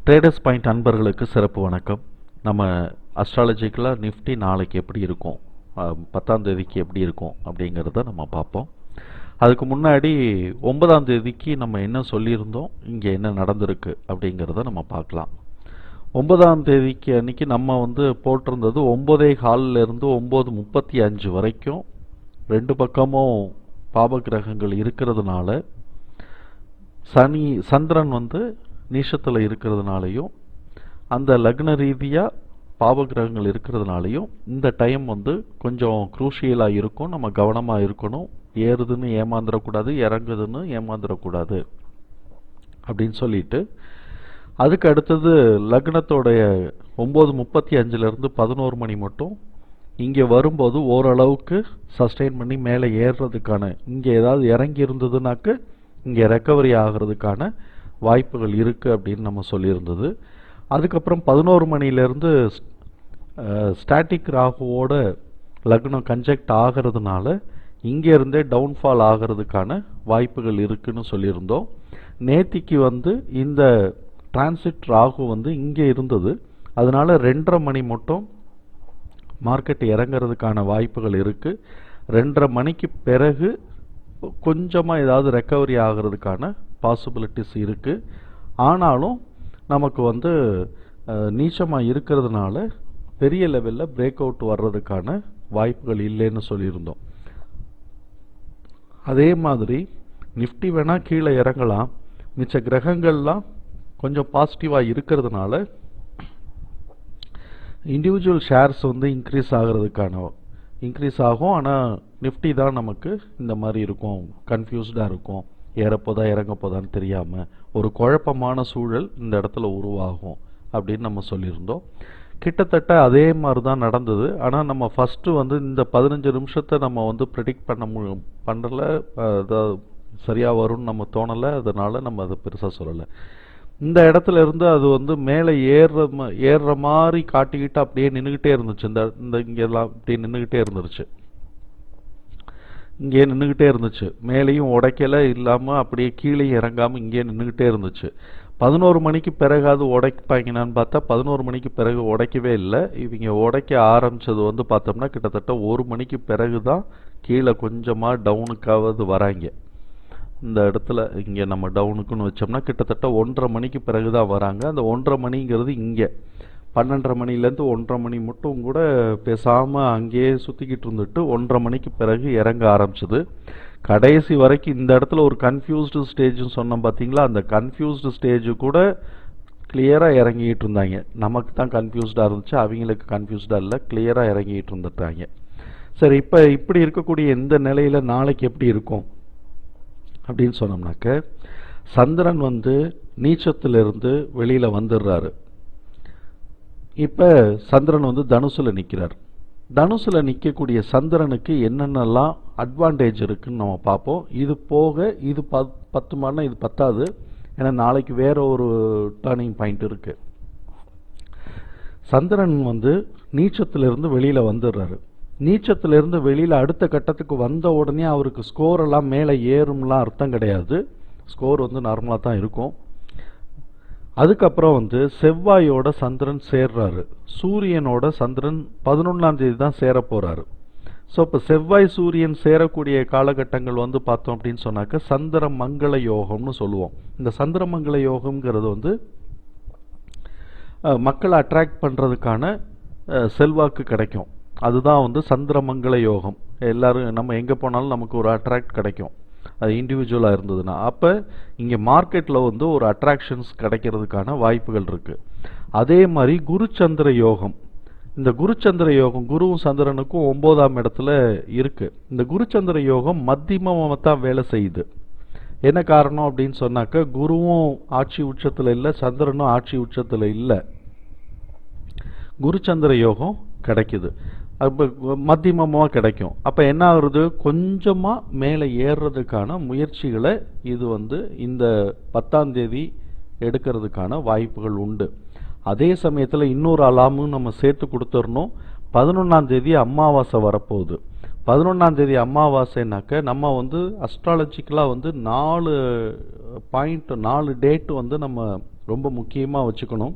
Traders point அன்பர்களுக்கு சிறப்பு வணக்கம். நம்ம அஸ்ட்ராலஜிக்கலாக நிஃப்டி நாளைக்கு எப்படி இருக்கும், 10ஆம் தேதிக்கு எப்படி இருக்கும் அப்படிங்கிறத நம்ம பார்ப்போம். அதுக்கு முன்னாடி 9ஆம் தேதிக்கு நம்ம என்ன சொல்லியிருந்தோம், இங்கே என்ன நடந்திருக்கு அப்படிங்கிறத நம்ம பார்க்கலாம். 9ஆம் தேதிக்கு அன்றைக்கி நம்ம போட்டிருந்தது 9:15 9:35 வரைக்கும் ரெண்டு பக்கமும் பாபகிரகங்கள் இருக்கிறதுனால சந்திரன் நீஷத்தில் இருக்கிறதுனாலையும் அந்த லக்ன ரீதியாக பாவகிரகங்கள் இருக்கிறதுனாலையும் இந்த டைம் கொஞ்சம் குரூஷியலாக இருக்கும். நம்ம கவனமாக இருக்கணும். ஏறுதுன்னு ஏமாந்துடக்கூடாது, இறங்குதுன்னு ஏமாந்துடக்கூடாது அப்படின்னு சொல்லிட்டு, அதுக்கு அடுத்தது லக்னத்தோடைய 9:35 11 மணி மட்டும் இங்கே வரும்போது ஓரளவுக்கு சஸ்டெயின் பண்ணி மேலே ஏறுறதுக்கான, இங்கே ஏதாவது இறங்கி இருந்ததுனாக்க இங்கே ரெக்கவரி ஆகிறதுக்கான வாய்ப்புகள் இருக்குது அப்படின்னு நம்ம சொல்லியிருந்தது. அதுக்கப்புறம் 11 மணிலேருந்து ஸ்டாட்டிக் ராகுவோட லக்னம் கன்ஜெக்ட் ஆகிறதுனால இங்கேருந்தே டவுன்ஃபால் ஆகிறதுக்கான வாய்ப்புகள் இருக்குதுன்னு சொல்லியிருந்தோம். நேத்திக்கு இந்த டிரான்சிட் ராகு இங்கே இருந்தது. அதனால் 2:30 மணி மட்டும் மார்க்கெட் இறங்கிறதுக்கான வாய்ப்புகள் இருக்குது. 2:30 மணிக்கு பிறகு கொஞ்சமாக ஏதாவது ரெக்கவரி ஆகிறதுக்கான பாசிபிலிட்டிஸ் இருக்குது. ஆனாலும் நமக்கு நீச்சமாக இருக்கிறதுனால பெரிய லெவலில் பிரேக் அவுட் வர்றதுக்கான வாய்ப்புகள் இல்லைன்னு சொல்லியிருந்தோம். அதே மாதிரி நிஃப்டி வேணால் கீழே இறங்கலாம். மிச்ச கிரகங்கள்லாம் கொஞ்சம் பாசிட்டிவாக இருக்கிறதுனால இண்டிவிஜுவல் ஷேர்ஸ் இன்க்ரீஸ் ஆகும். ஆனால் நிஃப்டி தான் நமக்கு இந்த மாதிரி இருக்கும், கன்ஃபியூஸ்டாக இருக்கும். ஏறப்போதா இறங்கப்போதான்னு தெரியாமல் ஒரு குழப்பமான சூழல் இந்த இடத்துல உருவாகும் அப்படின்னு நம்ம சொல்லியிருந்தோம். கிட்டத்தட்ட அதே மாதிரி தான் நடந்தது. ஆனால் நம்ம ஃபஸ்ட்டு இந்த 15 நிமிஷத்தை நம்ம ப்ரெடிக்ட் பண்ணல, அதாவது சரியாக வரும்னு நம்ம தோணலை. அதனால் நம்ம அதை பெருசாக சொல்லலை. இந்த இடத்துல இருந்து அது மேலே ஏறுற மாதிரி காட்டிக்கிட்டு அப்படியே நின்றுக்கிட்டே இருந்துச்சு. இந்த இங்கெல்லாம் அப்படியே நின்றுக்கிட்டே இருந்துச்சு. மேலேயும் உடைக்கலை இல்லாமல் அப்படியே கீழே இறங்காமல் இங்கே நின்றுக்கிட்டே இருந்துச்சு. 11 மணிக்கு பிறகு அது உடைப்பாங்கன்னு பார்த்தா 11 மணிக்கு பிறகு உடைக்கவே இல்லை. இவங்க உடைக்க ஆரம்பித்தது பார்த்தோம்னா கிட்டத்தட்ட 1 மணிக்கு பிறகு தான் கீழே கொஞ்சமாக டவுனுக்காவது வராங்க. இந்த இடத்துல இங்கே நம்ம டவுனுக்குன்னு வச்சோம்னா கிட்டத்தட்ட 1:30 மணிக்கு பிறகு தான் வராங்க. அந்த 1:30 மணிங்கிறது இங்கே 12:30 மணிலேருந்து 1:30 மணி மட்டும் கூட பேசாமல் அங்கேயே சுற்றிக்கிட்டு இருந்துட்டு 1:30 மணிக்கு பிறகு இறங்க ஆரம்பிச்சது. கடைசி வரைக்கும் இந்த இடத்துல ஒரு கன்ஃபியூஸ்டு ஸ்டேஜ்னு சொன்னோம் பார்த்தீங்களா, அந்த கன்ஃபியூஸ்டு ஸ்டேஜு கூட கிளியராக இறங்கிட்டு இருந்தாங்க. நமக்கு தான் கன்ஃபியூஸ்டாக இருந்துச்சு, அவங்களுக்கு கன்ஃபியூஸ்டாக இல்லை, கிளியராக இறங்கிட்டு இருந்துட்டாங்க. சரி, இப்போ இப்படி இருக்கக்கூடிய இந்த நிலையில் நாளைக்கு எப்படி இருக்கும் அப்படின்னு சொன்னோம்னாக்க, சந்திரன் நீச்சத்திலிருந்து வெளியில் வந்துடுறாரு. இப்போ சந்திரன் தனுசில் நிற்கிறார். தனுசில் நிற்கக்கூடிய சந்திரனுக்கு என்னென்னலாம் அட்வான்டேஜ் இருக்குதுன்னு நம்ம பார்ப்போம். இது போக இது 10 மணி இது பத்தாது. ஏன்னா நாளைக்கு வேற ஒரு டர்னிங் பாயிண்ட் இருக்குது. சந்திரன் நீச்சத்திலிருந்து வெளியில் வந்துடுறாரு. நீச்சத்திலிருந்து வெளியில் அடுத்த கட்டத்துக்கு வந்த உடனே அவருக்கு ஸ்கோரெல்லாம் மேலே ஏறும்லாம் அர்த்தம் கிடையாது. ஸ்கோர் நார்மலாக தான் இருக்கும். அதுக்கப்புறம் செவ்வாயோட சந்திரன் சேர்றாரு. சூரியனோட சந்திரன் 11ஆம் தேதி தான் சேர போகிறாரு. ஸோ இப்போ செவ்வாய் சூரியன் சேரக்கூடிய காலகட்டங்கள் பார்த்தோம் அப்படின்னு சொன்னாக்க சந்திர மங்கள யோகம்னு சொல்லுவோம். இந்த சந்திர மங்கள யோகம்ங்கிறது மக்களை அட்ராக்ட் பண்ணுறதுக்கான செல்வாக்கு கிடைக்கும். அதுதான் சந்திரமங்கள யோகம். எல்லாரும் நம்ம எங்கே போனாலும் நமக்கு ஒரு அட்ராக்ட் கிடைக்கும், அது இண்டிவிஜுவலாக இருந்ததுன்னா. அப்போ இங்கே மார்க்கெட்டில் ஒரு அட்ராக்ஷன்ஸ் கிடைக்கிறதுக்கான வாய்ப்புகள் இருக்குது. அதே மாதிரி குருச்சந்திர யோகம். இந்த குருச்சந்திர யோகம் குருவும் சந்திரனுக்கும் 9ஆம் இடத்துல இருக்குது. இந்த குருச்சந்திர யோகம் மத்தியமாக தான் வேலை செய்யுது. என்ன காரணம் அப்படின்னு சொன்னாக்க, குருவும் ஆட்சி உச்சத்தில் இல்லை, சந்திரனும் ஆட்சி உச்சத்தில் இல்லை. குருச்சந்திர யோகம் கிடைக்குது, அப்போ மத்தியமமாக கிடைக்கும். அப்போ என்ன ஆகுறது, கொஞ்சமாக மேலே ஏறுறதுக்கான முயற்சிகளை இது இந்த 10ஆம் தேதி எடுக்கிறதுக்கான வாய்ப்புகள் உண்டு. அதே சமயத்தில் இன்னொரு அலாமும் நம்ம சேர்த்து கொடுத்துடணும். 11ஆம் தேதி அமாவாசை வரப்போகுது. 11ஆம் தேதி அமாவாசைனாக்க நம்ம வந்து அஸ்ட்ராலஜிக்கலாக வந்து 4 டேட் வந்து நம்ம ரொம்ப முக்கியமாக வச்சுக்கணும்.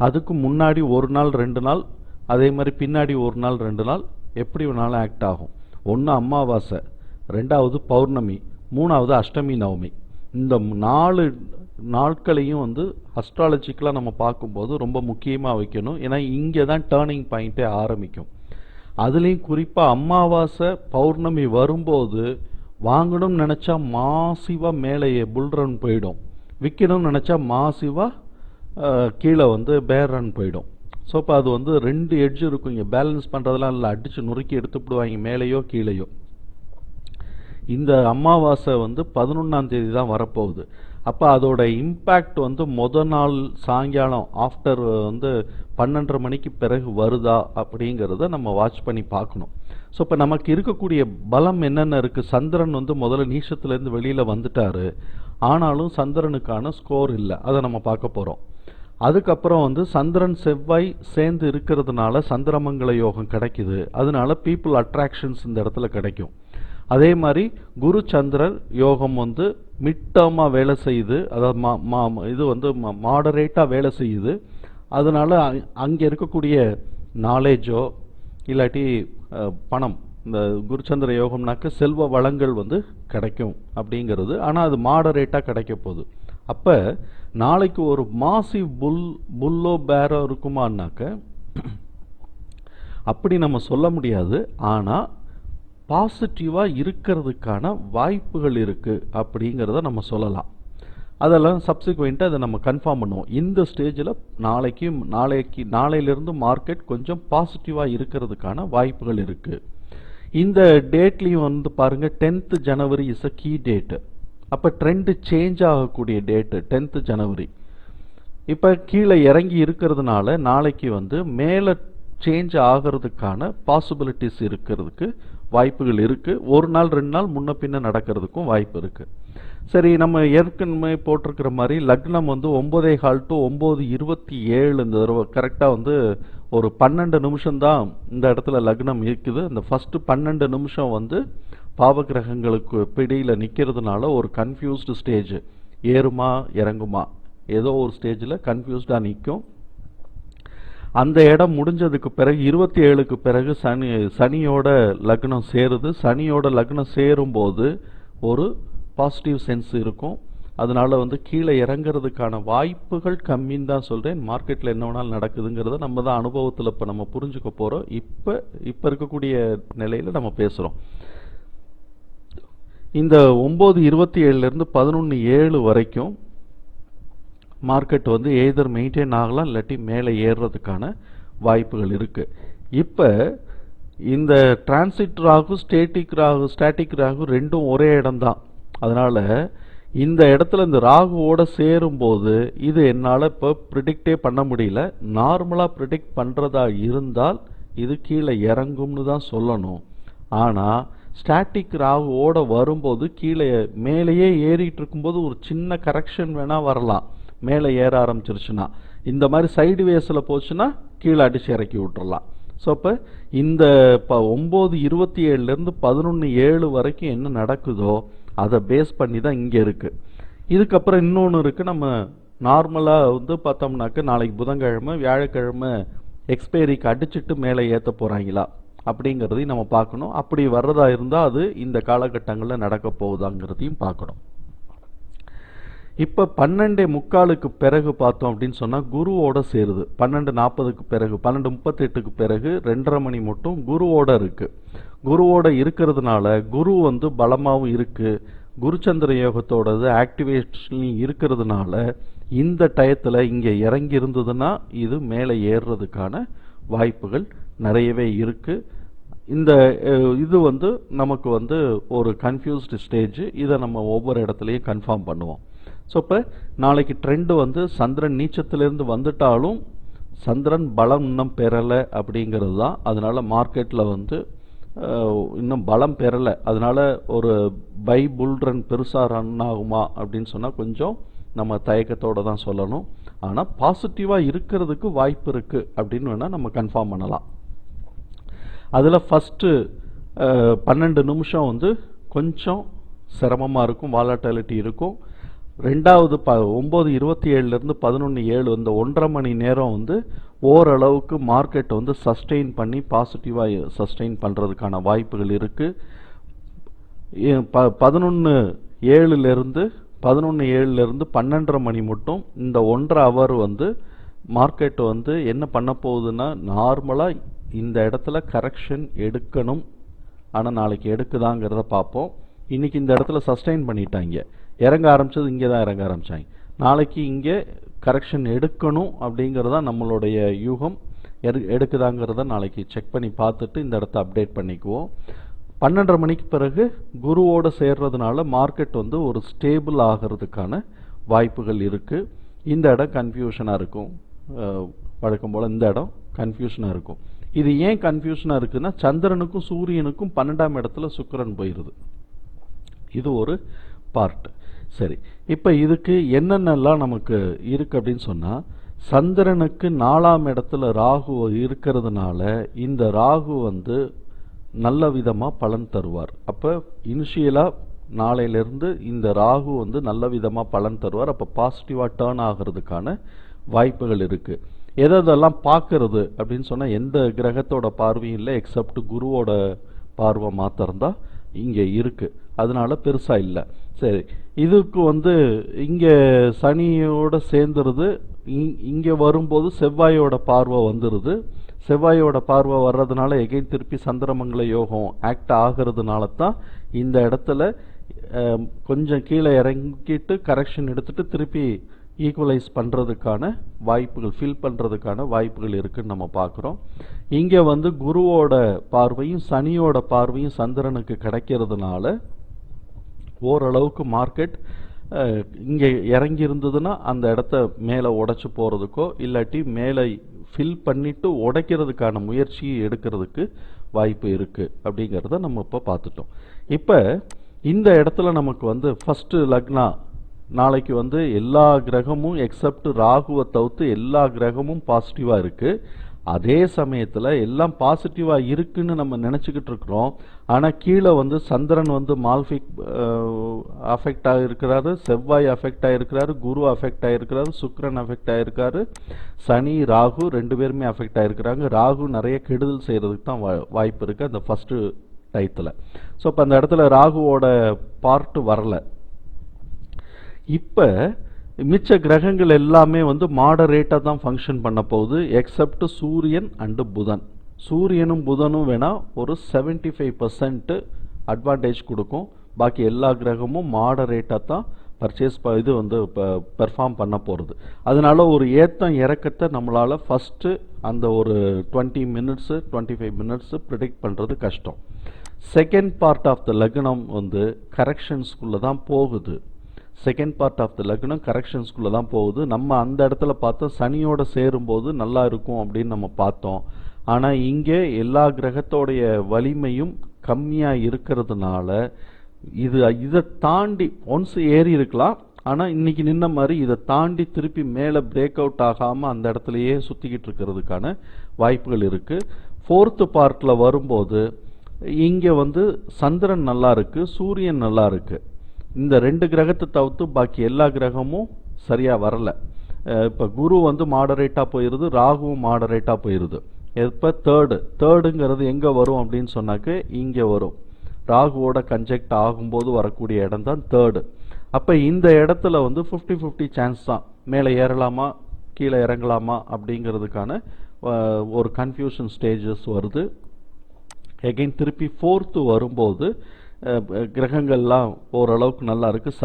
அதுக்கு முன்னாடி ஒரு நாள் 2 நாள், அதே மாதிரி பின்னாடி ஒரு நாள் 2 நாள் எப்படி வேணாலும் ஆக்ட் ஆகும். ஒன்று அமாவாசை, 2வது பௌர்ணமி, 3வது அஷ்டமி நவமி. இந்த 4 நாட்களையும் வந்து அஸ்ட்ராலஜிக்கலாக நம்ம பார்க்கும்போது ரொம்ப முக்கியமாக வைக்கணும். ஏன்னா இங்கே தான் டேர்னிங் பாயிண்ட்டே ஆரம்பிக்கும். அதுலேயும் குறிப்பாக அமாவாசை பௌர்ணமி வரும்போது வாங்கணும்னு நினச்சா மாசிவாக மேலே புல் ரன் போயிடும், விற்கணும்னு நினச்சா மாசிவாக கீழே வந்து பேர் ரன் போயிடும். ஸோ இப்போ அது வந்து 2 எட்ஜ் இருக்கும். இங்கே பேலன்ஸ் பண்ணுறதெல்லாம் இல்லை, அடித்து நுறுக்கி எடுத்துவிடுவாங்க மேலேயோ கீழேயோ. இந்த அமாவாசை வந்து 11ஆம் தேதி தான் வரப்போகுது. அப்போ அதோட இம்பேக்ட் வந்து நாள் சாயங்காலம் ஆஃப்டர் வந்து 12:30 மணிக்கு பிறகு வருதா அப்படிங்கிறத நம்ம வாட்ச் பண்ணி பார்க்கணும். ஸோ இப்போ நமக்கு இருக்கக்கூடிய பலம் என்னென்ன இருக்குது? சந்திரன் வந்து முதல்ல நீச்சத்துலேருந்து வெளியில் வந்துட்டார், ஆனாலும் சந்திரனுக்கான ஸ்கோர் இல்லை, அதை நம்ம பார்க்க போகிறோம். அதுக்கப்புறம் வந்து சந்திரன் செவ்வாய் சேர்ந்து இருக்கிறதுனால சந்திரமங்கல யோகம் கிடைக்குது, அதனால பீப்புள் அட்ராக்ஷன்ஸ் இந்த இடத்துல கிடைக்கும். அதே மாதிரி குரு சந்திரர் யோகம் வந்து மிட் டேர்மாக வேலை செய்யுது, அதாவது இது வந்து மாடரேட்டாக வேலை செய்யுது. அதனால அங்கே இருக்கக்கூடிய நாலேஜோ இல்லாட்டி பணம், இந்த குருச்சந்திர யோகம்னாக்க செல்வ வளங்கள் வந்து கிடைக்கும் அப்படிங்கிறது. ஆனால் அது மாடரேட்டாக கிடைக்க போகுது. அப்போ நாளைக்கு ஒரு மாசிவ் புல்லோ பேரோ இருக்குமான்னாக்க அப்படி நம்ம சொல்ல முடியாது. ஆனால் பாசிட்டிவாக இருக்கிறதுக்கான வாய்ப்புகள் இருக்குது அப்படிங்கிறத நம்ம சொல்லலாம். அதெல்லாம் சப்சிக்வெண்ட்டாக அதை நம்ம கன்ஃபார்ம் பண்ணுவோம். இந்த ஸ்டேஜில் நாளையிலிருந்து மார்க்கெட் கொஞ்சம் பாசிட்டிவாக இருக்கிறதுக்கான வாய்ப்புகள் இருக்குது. இந்த டேட்லேயும் வந்து பாருங்கள், 10th January is a key date. அப்போ ட்ரெண்டு சேஞ்ச் ஆகக்கூடிய டேட்டு 10th ஜனவரி. இப்போ கீழே இறங்கி இருக்கிறதுனால நாளைக்கு வந்து மேலே சேஞ்ச் ஆகிறதுக்கான பாசிபிலிட்டிஸ் இருக்கிறதுக்கு வாய்ப்புகள் இருக்குது. ஒரு நாள் 2 நாள் முன்ன பின்ன நடக்கிறதுக்கும் வாய்ப்பு இருக்குது. சரி, நம்ம ஏற்கனவே போட்டிருக்கிற மாதிரி லக்னம் வந்து 9:15 to 9:27 இந்த தடவை கரெக்டாக வந்து ஒரு 12 நிமிஷம்தான் இந்த இடத்துல லக்னம் இருக்குது. அந்த ஃபஸ்ட்டு 12 நிமிஷம் வந்து பாவகிரகங்களுக்கு பிடியில் நிற்கிறதுனால ஒரு கன்ஃபியூஸ்டு ஸ்டேஜ், ஏறுமா இறங்குமா ஏதோ ஒரு ஸ்டேஜில் கன்ஃபியூஸ்டாக நிற்கும். அந்த இடம் முடிஞ்சதுக்கு பிறகு 27க்கு பிறகு சனியோட லக்னம் சேருது. சனியோட லக்னம் சேரும்போது ஒரு பாசிட்டிவ் சென்ஸ் இருக்கும். அதனால வந்து கீழே இறங்கிறதுக்கான வாய்ப்புகள் கம்மின்னு தான் சொல்கிறேன். மார்க்கெட்டில் என்ன வேணாலும் நடக்குதுங்கிறத நம்ம தான் அனுபவத்தில் இப்போ நம்ம புரிஞ்சுக்க போகிறோம். இப்போ இருக்கக்கூடிய நிலையில் நம்ம பேசுகிறோம். இந்த 9:27 11:07 வரைக்கும் மார்க்கெட் வந்து எய்தர் மெயின்டைன் ஆகலாம், இல்லாட்டி மேலே ஏறுறதுக்கான வாய்ப்புகள் இருக்குது. இப்போ இந்த டிரான்சிட் ராகு ஸ்டாட்டிக் ராகு ரெண்டும் ஒரே இடம்தான். அதனால் இந்த இடத்துல இந்த ராகுவோட சேரும்போது இது என்னால் இப்போ ப்ரிடிக்டே பண்ண முடியல. நார்மலாக ப்ரிடிக்ட் பண்ணுறதா இருந்தால் இது கீழே இறங்கும்னு தான் சொல்லணும். ஆனால் ஸ்டாட்டிக் ராகுவோட வரும்போது கீழே மேலேயே ஏறிட்டு இருக்கும்போது ஒரு சின்ன கரெக்ஷன் வேணால் வரலாம். மேலே ஏற ஆரம்பிச்சிருச்சுன்னா இந்த மாதிரி சைடு வேஸில் போச்சுன்னா கீழே அடித்து இறக்கி விட்டுறலாம். ஸோ இப்போ இந்த 9:27 11:07 வரைக்கும் என்ன நடக்குதோ அதை பேஸ் பண்ணி தான் இங்கே இருக்குது. இதுக்கப்புறம் இன்னொன்று இருக்குது. நம்ம நார்மலாக வந்து பார்த்தோம்னாக்க நாளைக்கு புதன்கிழமை வியாழக்கிழமை எக்ஸ்பைரிக்கு அடிச்சுட்டு மேலே ஏற்ற போகிறாங்களா அப்படிங்கிறதையும் நம்ம பார்க்கணும். அப்படி வர்றதா இருந்தால் அது இந்த காலகட்டங்களில் நடக்க போகுதாங்கிறதையும் பார்க்கணும். இப்போ 12:45க்கு பிறகு பார்த்தோம் அப்படின்னு சொன்னால் குருவோட சேருது. 12:40க்கு பிறகு 12:38க்கு பிறகு 2:30 மணி மட்டும் குருவோட இருக்குது. குருவோட இருக்கிறதுனால குரு வந்து பலமாகவும் இருக்குது. குருச்சந்திர யோகத்தோடது ஆக்டிவேஷன்லையும் இருக்கிறதுனால இந்த டயத்தில் இங்கே இறங்கி இருந்ததுன்னா இது மேலே ஏறுறதுக்கான வாய்ப்புகள் நிறையவே இருக்குது. இந்த இது வந்து நமக்கு வந்து ஒரு கன்ஃபியூஸ்டு ஸ்டேஜ். இதை நம்ம ஒவ்வொரு இடத்துலையும் கன்ஃபார்ம் பண்ணுவோம். ஸோ இப்போ நாளைக்கு ட்ரெண்டு வந்து சந்திரன் நீச்சத்திலேருந்து வந்துட்டாலும் சந்திரன் பலம் இன்னும் பெறலை அப்படிங்கிறது தான். அதனால் மார்க்கெட்டில் வந்து இன்னும் பலம் பெறலை. அதனால் ஒரு புல் ரன் பெருசாக ரன் ஆகுமா அப்படின்னு சொன்னால் கொஞ்சம் நம்ம தயக்கத்தோடு தான் சொல்லணும். ஆனால் பாசிட்டிவாக இருக்கிறதுக்கு வாய்ப்பு இருக்குது அப்படின்னு வேணால் நம்ம கன்ஃபார்ம் பண்ணலாம். அதில் ஃபஸ்ட்டு 12 நிமிஷம் வந்து கொஞ்சம் சிரமமாக இருக்கும், வாலட்டிலிட்டி இருக்கும். ரெண்டாவது 9:27 11:07 இந்த 1.5 மணி நேரம் வந்து ஓரளவுக்கு மார்க்கெட் வந்து சஸ்டெயின் பண்ணி பாசிட்டிவாக சஸ்டெயின் பண்ணுறதுக்கான வாய்ப்புகள் இருக்குது. 11:07 12:30 மணி மட்டும் இந்த 1.5 ஹவர் வந்து மார்க்கெட் வந்து என்ன பண்ண போகுதுன்னா, நார்மலாக இந்த இடத்துல கரெக்ஷன் எடுக்கணும், ஆனால் நாளைக்கு எடுக்குதாங்கிறத பார்ப்போம். இன்றைக்கி இந்த இடத்துல சஸ்டெயின் பண்ணிட்டாங்க, இறங்க ஆரம்பித்தது இங்கே தான் இறங்க ஆரம்பித்தாங்க. நாளைக்கு இங்கே கரெக்ஷன் எடுக்கணும் அப்படிங்கிறது தான் நம்மளுடைய யூகம். எடுக்குதாங்கிறத நாளைக்கு செக் பண்ணி பார்த்துட்டு இந்த இடத்த அப்டேட் பண்ணிக்குவோம். 12:30 மணிக்கு பிறகு குருவோடு சேர்றதுனால மார்க்கெட் வந்து ஒரு ஸ்டேபிள் ஆகிறதுக்கான வாய்ப்புகள் இருக்குது. இந்த இடம் கன்ஃபியூஷனாக இருக்கும், வழக்கம் போல் இந்த இடம் கன்ஃபியூஷனாக இருக்கும். இது ஏன் கன்ஃபியூஷனாக இருக்குதுன்னா, சந்திரனுக்கும் சூரியனுக்கும் 12ஆம் இடத்துல சுக்கிரன் போயிடுது. இது ஒரு பார்ட். சரி, இப்போ இதுக்கு என்னென்னலாம் நமக்கு இருக்குது அப்படின்னு சொன்னால், சந்திரனுக்கு 4ஆம் இடத்துல ராகு இருக்கிறதுனால இந்த ராகு வந்து நல்ல விதமாக பலன் தருவார். அப்போ இனிஷியலாக நாளையிலேருந்து இந்த ராகு வந்து நல்ல விதமாக பலன் தருவார். அப்போ பாசிட்டிவாக டேர்ன் ஆகிறதுக்கான வாய்ப்புகள் இருக்குது. எதெல்லாம் பார்க்கறது அப்படின்னு சொன்னால், எந்த கிரகத்தோட பார்வையும் இல்லை, எக்ஸப்ட் குருவோட பார்வை மாத்திரம்தான் இங்கே இருக்குது, அதனால பெருசாக இல்லை. சரி, இதுக்கு வந்து இங்கே சனியோட சேர்ந்துருது, இங்கே வரும்போது செவ்வாயோட பார்வை வந்துடுது. செவ்வாயோட பார்வை வர்றதுனால எகைன் திருப்பி சந்திரமங்கல யோகம் ஆக்ட் ஆகிறதுனால தான் இந்த இடத்துல கொஞ்சம் கீழே இறங்கிட்டு கரெக்ஷன் எடுத்துட்டு திருப்பி ஈக்குவலைஸ் பண்ணுறதுக்கான வாய்ப்புகள், ஃபில் பண்ணுறதுக்கான வாய்ப்புகள் இருக்குதுன்னு நம்ம பார்க்குறோம். இங்கே வந்து குருவோட பார்வையும் சனியோட பார்வையும் சந்திரனுக்கு கிடைக்கிறதுனால ஓரளவுக்கு மார்க்கெட் இங்கே இறங்கி இருந்ததுன்னா அந்த இடத்த மேலே உடைச்சி போகிறதுக்கோ இல்லாட்டி மேலே ஃபில் பண்ணிவிட்டு உடைக்கிறதுக்கான முயற்சியை எடுக்கிறதுக்கு வாய்ப்பு இருக்குது அப்படிங்கிறத நம்ம இப்போ பார்த்துட்டோம். இப்போ இந்த இடத்துல நமக்கு வந்து ஃபஸ்ட்டு லக்னா நாளைக்கு வந்து எல்லா கிரகமும் எக்ஸப்ட் ராகுவை தவிர்த்து எல்லா கிரகமும் பாசிட்டிவாக இருக்குது. அதே சமயத்தில் எல்லாம் பாசிட்டிவாக இருக்குன்னு நம்ம நினச்சிக்கிட்டு இருக்கிறோம். ஆனால் கீழே வந்து சந்திரன் வந்து மால்ஃபிக் அஃபெக்ட் ஆகிருக்கிறாரு, செவ்வாய் அஃபெக்ட் ஆகிருக்கிறாரு, குரு அஃபெக்ட் ஆகிருக்கிறாரு, சுக்கிரன் அஃபெக்ட் ஆகிருக்காரு, சனி ராகு 2 பேருமே அஃபெக்ட் ஆகிருக்கிறாங்க. ராகு நிறைய கெடுதல் செய்கிறதுக்கு தான் வாய்ப்பு இருக்குது அந்த ஃபஸ்ட்டு டயத்தில். ஸோ இப்போ அந்த இடத்துல ராகுவோட பார்ட்டு வரலை. இப்போ மிச்ச கிரகங்கள் எல்லாமே வந்து மாடரேட்டாக தான் ஃபங்க்ஷன் பண்ண போகுது, எக்ஸப்ட் சூரியன் அண்டு புதன். சூரியனும் புதனும் வேணால் ஒரு 75% அட்வான்டேஜ் கொடுக்கும். பாக்கி எல்லா கிரகமும் மாடரேட்டாக தான் இது வந்து பெர்ஃபார்ம் பண்ண போகிறது. அதனால ஒரு ஏற்றம் இறக்கத்தை நம்மளால் ஃபஸ்ட்டு அந்த ஒரு 20 மினிட்ஸு 25 மினிட்ஸு ப்ரிடிக்ட் பண்ணுறது கஷ்டம். செகண்ட் பார்ட் ஆஃப் த லக்னம் வந்து கரெக்ஷன்ஸ்குள்ளே தான் போகுது. செகண்ட் பார்ட் ஆஃப் த லக்னம் கரெக்ஷன்ஸ்குள்ளே தான் போகுது. நம்ம அந்த இடத்துல பார்த்தோம் சனியோட சேரும்போது நல்லா இருக்கும் அப்படின்னு நம்ம பார்த்தோம். ஆனால் இங்கே எல்லா கிரகத்தோடைய வலிமையும் கம்மியாக இருக்கிறதுனால இதை தாண்டி ஒன்ஸ் ஏறி இருக்கலாம். ஆனால் இன்றைக்கி நின்ன மாதிரி இதை தாண்டி திருப்பி மேலே பிரேக் அவுட் ஆகாமல் அந்த இடத்துலையே சுற்றிக்கிட்டு இருக்கிறதுக்கான வாய்ப்புகள் இருக்குது. ஃபோர்த்து பார்ட்டில் வரும்போது இங்கே வந்து சந்திரன் நல்லா இருக்குது, சூரியன் நல்லா இருக்குது. இந்த 2 கிரகத்தை தவிர்த்து பாக்கி எல்லா கிரகமும் சரியாக வரலை. இப்போ குரு வந்து மாடரேட்டாக போயிடுது, ராகுவும் மாடரேட்டாக போயிடுது. இப்போ தேர்டுங்கிறது எங்கே வரும் அப்படின்னு சொன்னாக்க இங்கே வரும். ராகுவோட கன்ஜெக்ட் ஆகும்போது வரக்கூடிய இடம் தான் தேர்டு. அப்போ இந்த இடத்துல வந்து 50-50 சான்ஸ் தான், மேலே ஏறலாமா கீழே இறங்கலாமா அப்படிங்கிறதுக்கான ஒரு கன்ஃபியூஷன் ஸ்டேஜஸ் வருது. எகைன் திருப்பி ஃபோர்த்து வரும்போது கிரகங்கள்லாம் ஓரளவுக்கு நல்லா இருக்குது.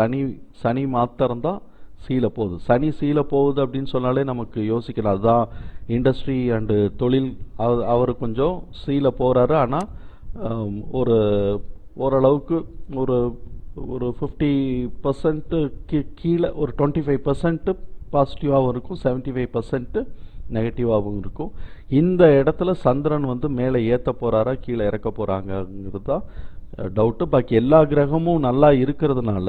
சனி மாத்திரம்தான் சீல போகுது. சனி சீல போகுது அப்படின்னு சொன்னாலே நமக்கு யோசிக்கணும், அதுதான் இண்டஸ்ட்ரி அண்டு தொழில். அவர் கொஞ்சம் சீல போகிறாரு. ஆனால் ஓரளவுக்கு ஒரு 50% கீழே ஒரு 25% பாசிட்டிவாகவும் இருக்கும், 75% நெகட்டிவாகவும் இருக்கும். இந்த இடத்துல சந்திரன் வந்து மேலே ஏற்ற போகிறாரா கீழே இறக்க போகிறாங்கிறது தான் டவுட்டு. பாக்கி எல்லா கிரகமும் நல்லா இருக்கிறதுனால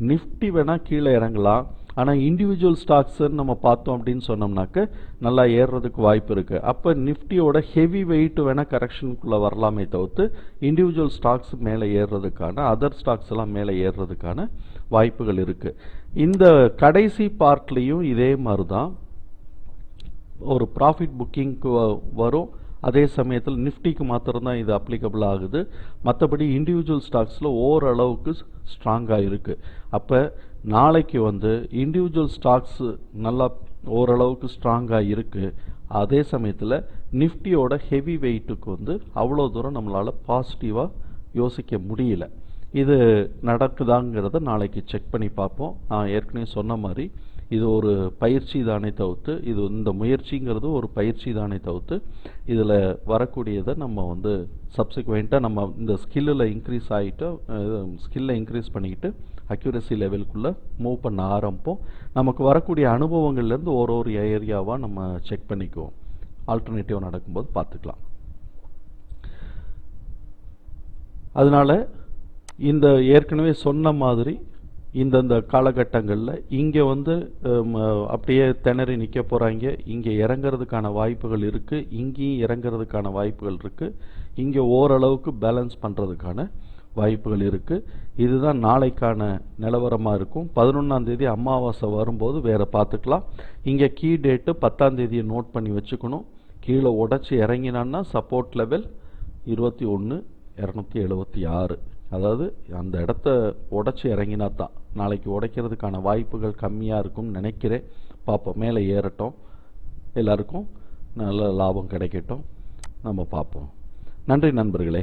நிஃப்டி வேணால் கீழே இறங்கலாம். ஆனால் இண்டிவிஜுவல் ஸ்டாக்ஸ்ன்னு நம்ம பார்த்தோம் அப்படின்னு சொன்னோம்னாக்க நல்லா ஏறுறதுக்கு வாய்ப்பு இருக்குது. அப்போ நிஃப்டியோட ஹெவி வெயிட் வேணால் கரெக்ஷனுக்குள்ளே வரலாமே தவிர்த்து இண்டிவிஜுவல் ஸ்டாக்ஸ் மேலே ஏறுறதுக்கான, அதர் ஸ்டாக்ஸ் எல்லாம் மேலே ஏறுறதுக்கான வாய்ப்புகள் இருக்குது. இந்த கடைசி பார்ட்லேயும் இதே மாதிரி தான் ஒரு ப்ராஃபிட் புக்கிங்க்கு வரும். அதே சமயத்தில் நிஃப்டிக்கு மாத்திரம்தான் இது அப்ளிகபிள் ஆகுது. மற்றபடி இண்டிவிஜுவல் ஸ்டாக்ஸில் ஓரளவுக்கு ஸ்ட்ராங்காக இருக்குது. அப்போ நாளைக்கு இண்டிவிஜுவல் ஸ்டாக்ஸ் நல்லா ஓரளவுக்கு ஸ்ட்ராங்காக இருக்குது. அதே சமயத்தில் நிஃப்டியோட ஹெவி வெயிட்டுக்கு அவ்வளோ தூரம் நம்மளால் பாசிட்டிவாக யோசிக்க முடியல. இது நடக்குதாங்கிறத நாளைக்கு செக் பண்ணி பார்ப்போம். நான் ஏற்கனவே சொன்ன மாதிரி இது ஒரு பயிற்சி தானே தவிர்த்து, இந்த முயற்சிங்கிறது ஒரு பயிற்சி தானே தவிர்த்து இதில் வரக்கூடியதை நம்ம சப்சிக்வெண்ட்டாக நம்ம இந்த ஸ்கில்லில் இன்க்ரீஸ் ஆகிட்டு ஸ்கில்லை இன்க்ரீஸ் பண்ணிக்கிட்டு அக்யூரசி லெவலுக்குள்ளே மூவ் பண்ண ஆரம்பிப்போம். நமக்கு வரக்கூடிய அனுபவங்கள்லேருந்து ஒரு ஏரியாவாக நம்ம செக் பண்ணிக்குவோம். ஆல்டர்னேட்டிவ் நடக்கும்போது பார்த்துக்கலாம். அதனால் இந்த ஏற்கனவே சொன்ன மாதிரி இந்தந்த காலகட்டங்களில் இங்கே அப்படியே திணறி நிற்க போகிறாங்க. இங்கே இறங்கிறதுக்கான வாய்ப்புகள் இருக்குது, இங்கேயும் இறங்கிறதுக்கான வாய்ப்புகள் இருக்குது, இங்கே ஓரளவுக்கு பேலன்ஸ் பண்ணுறதுக்கான வாய்ப்புகள் இருக்குது. இதுதான் நாளைக்கான நிலவரமாக இருக்கும். 11ஆம் தேதி அமாவாசை வரும்போது வேறு பார்த்துக்கலாம். இங்கே கீ டேட்டு 10ஆம் தேதியை நோட் பண்ணி வச்சுக்கணும். கீழே உடச்சி இறங்கினான்னா சப்போர்ட் லெவல் 21,276. அதாவது அந்த இடத்த உடச்சி இறங்கினா தான் நாளைக்கு உடைக்கிறதுக்கான வாய்ப்புகள் கம்மியாக இருக்கும்னு நினைக்கிறேன். பார்ப்போம். மேலே ஏறட்டும், எல்லாருக்கும் நல்ல லாபம் கிடைக்கட்டும். நம்ம பார்ப்போம். நன்றி நண்பர்களே.